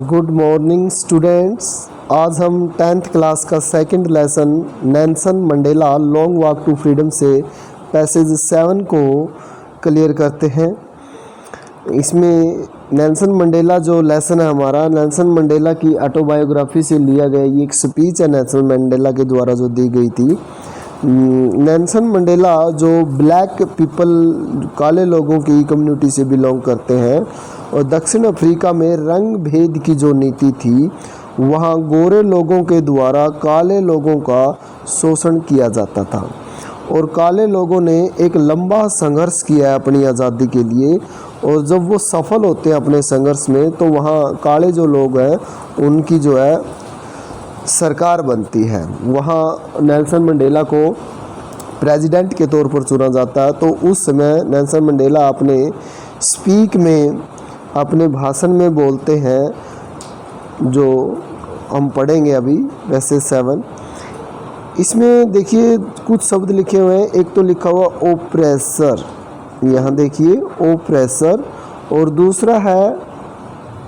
Good morning students. आज हम 10th class का second lesson Nelson Mandela long walk to freedom से passage 7 को क्लियर करते हैं। इसमें नेल्सन मंडेला जो लेसन है हमारा, नेल्सन मंडेला की ऑटोबायोग्राफी से लिया गया। ये एक स्पीच है नेल्सन मंडेला के द्वारा जो दी गई थी। नेल्सन मंडेला जो ब्लैक पीपल, काले लोगों की कम्युनिटी से बिलोंग करते हैं, और दक्षिण अफ्रीका में रंग भेद की जो नीति थी, वहाँ गोरे लोगों के द्वारा काले लोगों का शोषण किया जाता था। और काले लोगों ने एक लंबा संघर्ष किया है अपनी आज़ादी के लिए, और जब वो सफल होते हैं अपने संघर्ष में, तो वहाँ काले जो लोग हैं उनकी जो है सरकार बनती है। वहाँ नेल्सन मंडेला को प्रेसिडेंट के तौर पर चुना जाता है। तो उस समय नेल्सन मंडेला अपने स्पीक में, अपने भाषण में बोलते हैं, जो हम पढ़ेंगे अभी वैसे 7। इसमें देखिए कुछ शब्द लिखे हुए हैं। एक तो लिखा हुआ ओप्रेसर, यहाँ देखिए ओप्रेसर, और दूसरा है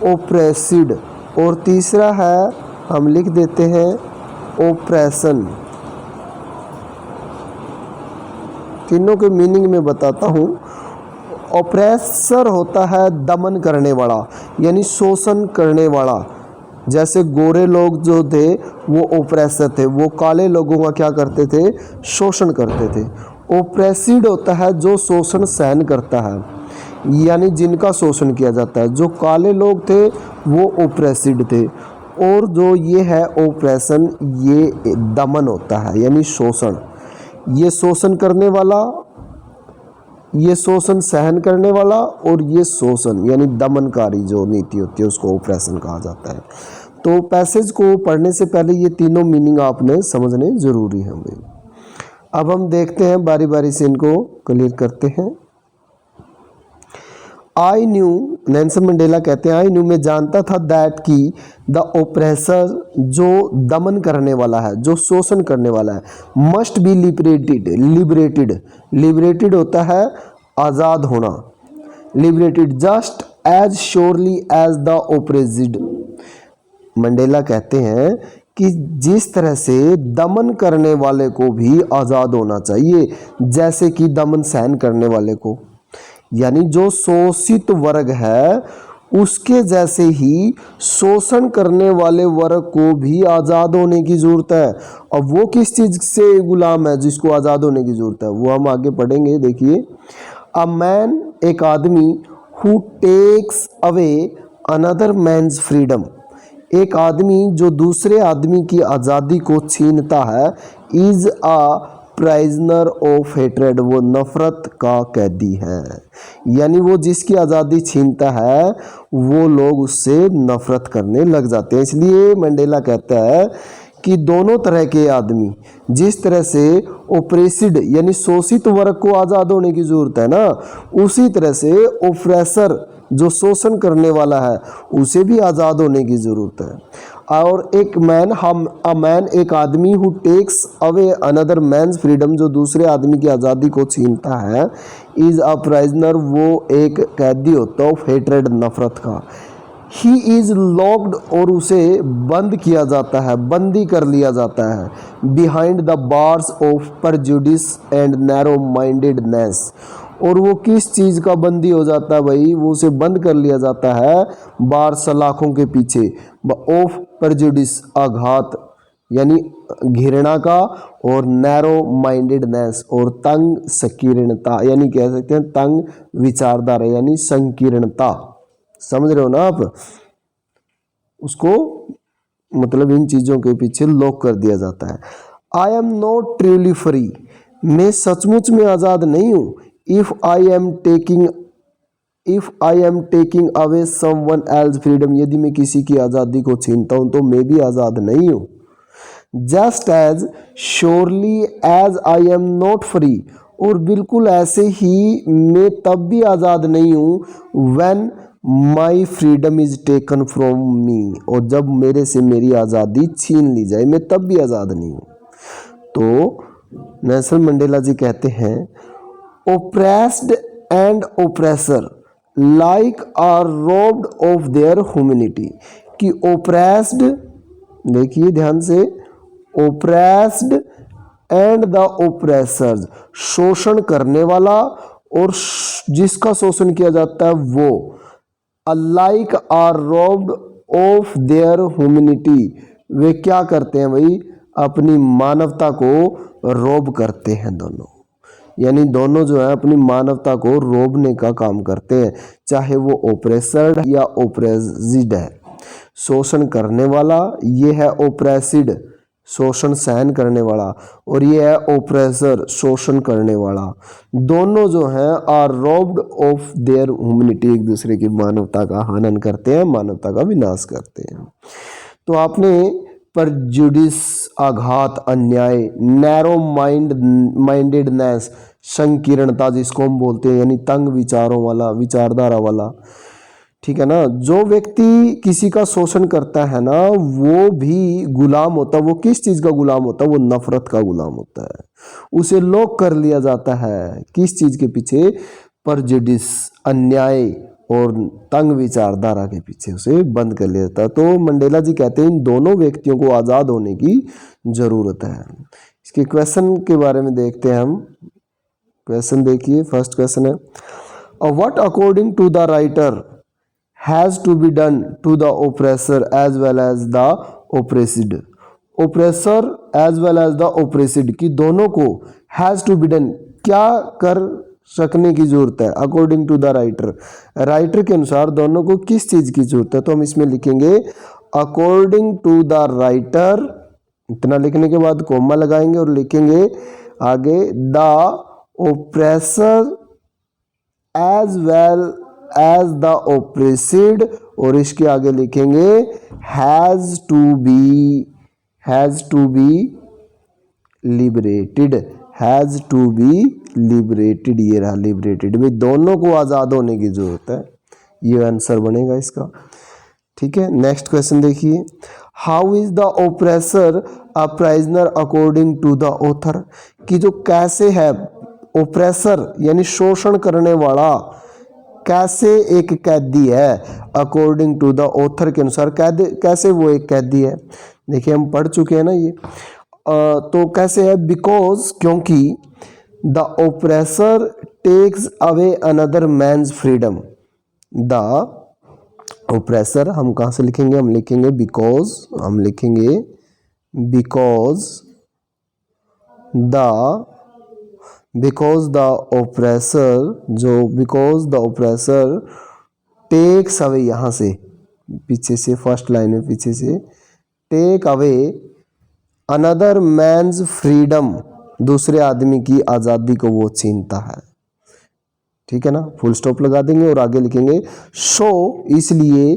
ओप्रेसिड, और तीसरा है, हम लिख देते हैं, ओप्रेशन। तीनों के मीनिंग में बताता हूँ। ओप्रेसर होता है दमन करने वाला, यानी शोषण करने वाला। जैसे गोरे लोग जो थे वो ओप्रेसर थे, वो काले लोगों का क्या करते थे, शोषण करते थे। ओप्रेसिड होता है जो शोषण सहन करता है, यानी जिनका शोषण किया जाता है। जो काले लोग थे वो ओप्रेसिड थे, और जो ये है ओप्रेशन, ये दमन होता है यानी शोषण। ये शोषण करने वाला, ये शोषण सहन करने वाला, और ये शोषण यानी दमनकारी जो नीति होती है उसको ऑपरेशन कहा जाता है। तो पैसेज को पढ़ने से पहले ये तीनों मीनिंग आपने समझने ज़रूरी है हमें। अब हम देखते हैं, बारी बारी से इनको क्लियर करते हैं। आई न्यू, नेल्सन मंडेला कहते हैं, आई न्यू, मैं जानता था, दैट कि द ओप्रेसर, जो दमन करने वाला है, जो शोषण करने वाला है, मस्ट बी लिबरेटेड। लिबरेटेड होता है आज़ाद होना, liberated just as surely as the oppressed. Mandela कहते हैं कि जिस तरह से दमन करने वाले को भी आज़ाद होना चाहिए, जैसे कि दमन सहन करने वाले को, यानी जो शोषित वर्ग है उसके जैसे ही शोषण करने वाले वर्ग को भी आज़ाद होने की ज़रूरत है। अब वो किस चीज़ से गुलाम है जिसको आज़ाद होने की ज़रूरत है, वो हम आगे पढ़ेंगे। देखिए, अ मैन, एक आदमी, who takes away another man's freedom, एक आदमी जो दूसरे आदमी की आज़ादी को छीनता है, is a prisoner of hatred, वो नफ़रत का कैदी है। यानी वो जिसकी आज़ादी छीनता है वो लोग उससे नफ़रत करने लग जाते हैं। इसलिए मंडेला कहता है कि दोनों तरह के आदमी, जिस तरह से ओप्रेसिड यानी शोषित वर्ग को आज़ाद होने की ज़रूरत है ना, उसी तरह से ओप्रेसर जो शोषण करने वाला है उसे भी आज़ाद होने की ज़रूरत है। और एक मैन, अ मैन, एक आदमी, who takes away another man's freedom, जो दूसरे आदमी की आज़ादी को छीनता है, इज़ अ प्राइजनर, वो एक कैदी होता है ऑफ हेट्रेड, नफ़रत का। ही इज़ लॉक्ड, और उसे बंद किया जाता है, बंदी कर लिया जाता है, behind the bars of prejudice and narrow mindedness. और वो किस चीज़ का बंदी हो जाता है भाई, वो उसे बंद कर लिया जाता है बार, सलाखों के पीछे, ऑफ परजुडिस, आघात यानी घृणा का, और नैरो माइंडेडनेस, और तंग संकीर्णता, यानी कह सकते हैं तंग विचारधारा यानी संकीर्णता। समझ रहे हो ना आप उसको, मतलब इन चीज़ों के पीछे लॉक कर दिया जाता है। आई एम नॉट ट्रूली फ्री, मैं सचमुच में आज़ाद नहीं हूँ। If I am taking away someone else freedom, यदि मैं किसी की आज़ादी को छीनता हूँ तो मैं भी आज़ाद नहीं हूँ। Just as surely as I am not free, और बिल्कुल ऐसे ही मैं तब भी आज़ाद नहीं हूँ when my freedom is taken from me, और जब मेरे से मेरी आज़ादी छीन ली जाए मैं तब भी आज़ाद नहीं हूँ। तो नेल्सन मंडेला जी कहते हैं, oppressed and oppressor like are robbed of their humanity, कि ओप्रेस्ड, देखिए ध्यान से, ओप्रेस्ड एंड द ओप्रेसर्स, शोषण करने वाला और जिसका शोषण किया जाता है वो, alike are robbed of their humanity, वे क्या करते हैं भाई, अपनी मानवता को रोब करते हैं दोनों, यानी दोनों जो है अपनी मानवता को रोबने का काम करते हैं, चाहे वो ओप्रेसर या ओप्रेसिड है। शोषण करने वाला ये है ओप्रेसिड, शोषण सहन करने वाला, और ये है ओप्रेसर, शोषण करने वाला। दोनों जो हैं are robbed of their humanity, एक दूसरे की मानवता का हनन करते हैं, मानवता का विनाश करते हैं। तो आपने परजुडिस, आघात, अन्याय, नैरो माइंडेडनेस, संकीर्णता जिसको हम बोलते हैं, यानी तंग विचारों वाला, विचारधारा वाला, ठीक है ना। जो व्यक्ति किसी का शोषण करता है ना, वो भी गुलाम होता है। वो किस चीज का गुलाम होता है, वो नफरत का गुलाम होता है। उसे लोग कर लिया जाता है किस चीज के पीछे, परजुडिस, अन्याय और तंग विचारधारा के पीछे उसे बंद कर लिया जाता है। तो मंडेला जी कहते हैं इन दोनों व्यक्तियों को आज़ाद होने की जरूरत है। इसके क्वेश्चन के बारे में देखते हैं हम। क्वेश्चन देखिए, फर्स्ट क्वेश्चन है, what according to the writer has to be done to the oppressor as well as the oppressed, oppressor as well as the oppressed की दोनों को हैज टू बी डन, क्या कर सकने की जरूरत है, according to the writer, writer के अनुसार दोनों को किस चीज की जरूरत है। तो हम इसमें लिखेंगे अकॉर्डिंग टू द राइटर, इतना लिखने के बाद कोमा लगाएंगे और लिखेंगे आगे the oppressor as well as the oppressed, और इसके आगे लिखेंगे has to be liberated, has to be liberated, ये रहा लिबरेटेड, में दोनों को आज़ाद होने की जरूरत है, ये आंसर बनेगा इसका। ठीक है, नेक्स्ट क्वेश्चन देखिए, how is the oppressor a prisoner according to the author, कि जो कैसे है ओप्रेसर यानी शोषण करने वाला, कैसे एक कैदी है, अकॉर्डिंग टू द ऑथर के अनुसार कैसे वो एक कैदी है। देखिए हम पढ़ चुके हैं ना ये, तो कैसे है, बिकॉज, क्योंकि the oppressor takes away another man's freedom, the oppressor हम कहाँ से लिखेंगे, हम लिखेंगे बिकॉज, हम लिखेंगे बिकॉज द ओप्रेसर, जो because the oppressor takes away, यहाँ से पीछे से फर्स्ट लाइन में पीछे से, take away another man's freedom, दूसरे आदमी की आज़ादी को वो छीनता है। ठीक है ना, फुल स्टॉप लगा देंगे और आगे लिखेंगे शो, इसलिए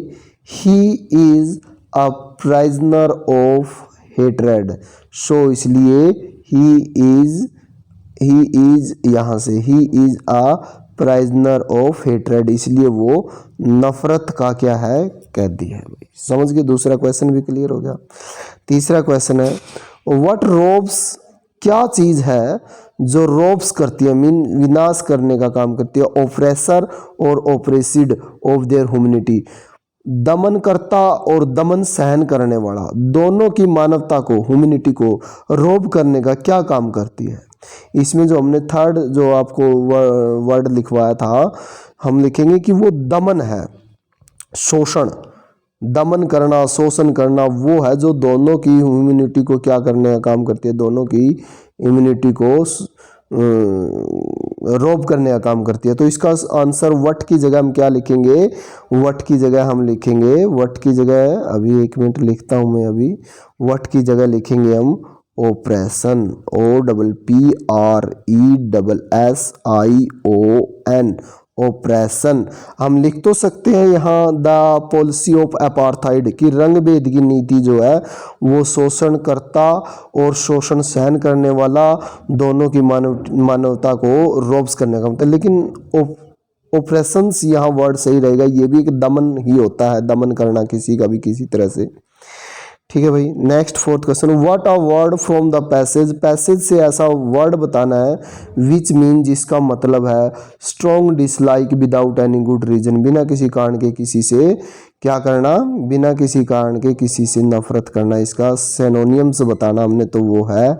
he is a prisoner of hatred, so इसलिए ही इज यहाँ से he is a prisoner of hatred, इसलिए वो नफरत का क्या है, कैदी है। भाई समझ गए, दूसरा क्वेश्चन भी क्लियर हो गया। तीसरा क्वेश्चन है, व्हाट रोब्स, क्या चीज है जो रोब्स करती है, मीन विनाश करने का काम करती है, ओप्रेसर और ओप्रेसिड ऑफ देयर ह्यूमैनिटी, दमनकर्ता और दमन सहन करने वाला, दोनों की मानवता को, ह्यूमैनिटी को रोब करने का क्या काम करती है। इसमें जो हमने थर्ड जो आपको वर्ड लिखवाया था, हम लिखेंगे कि वो दमन है, शोषण, दमन करना, शोषण करना, वो है जो दोनों की ह्यूमैनिटी को क्या करने का काम करती है, दोनों की इम्यूनिटी को रोब करने का काम करती है। तो इसका आंसर वट की जगह हम क्या लिखेंगे, वट की जगह हम लिखेंगे, वट की जगह, अभी एक मिनट लिखता हूँ मैं, अभी वट की जगह लिखेंगे हम ओप्रेशन, OPPRESSION, ओप्रेशन। हम लिख तो सकते हैं यहाँ द पॉलिसी ऑफ अपार्थाइड, की रंग भेद की नीति जो है वो शोषणकर्ता और शोषण सहन करने वाला दोनों की मानवता को रोब्स करने का मतलब, लेकिन ओप्रेशंस यहाँ वर्ड सही रहेगा, ये भी एक दमन ही होता है, दमन करना किसी का भी किसी तरह से। ठीक है भाई। Next fourth question, what a word from the passage, passage से ऐसा वर्ड बताना है विच मीन जिसका मतलब है strong dislike without any good reason, बिना किसी कारण के किसी से क्या करना, बिना किसी कारण के किसी से नफरत करना, इसका सिनोनिम्स बताना हमने, तो वो है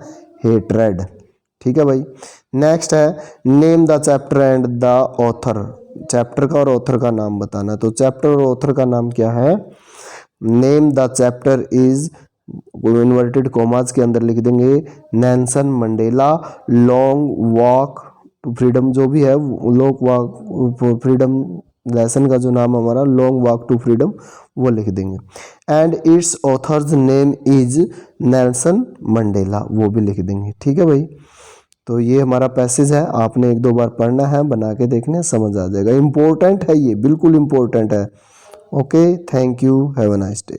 हेट्रेड। ठीक है भाई। नेक्स्ट है name the chapter and the author, chapter का और ऑथर का नाम बताना, तो चैप्टर और ऑथर का नाम क्या है, name the chapter is, inverted commas के अंदर लिख देंगे, Nelson Mandela long walk to freedom, जो भी है लॉन्ग वॉक फ्रीडम, लेसन का जो नाम हमारा लॉन्ग वॉक टू फ्रीडम वो लिख देंगे, and it's author's name is Nelson Mandela, वो भी लिख देंगे। ठीक है भाई। तो ये हमारा पैसेज है, आपने एक दो बार पढ़ना है, बना के देखने समझ आ जाएगा, इम्पोर्टेंट है ये, बिल्कुल इम्पोर्टेंट है। Okay, thank you, have a nice day.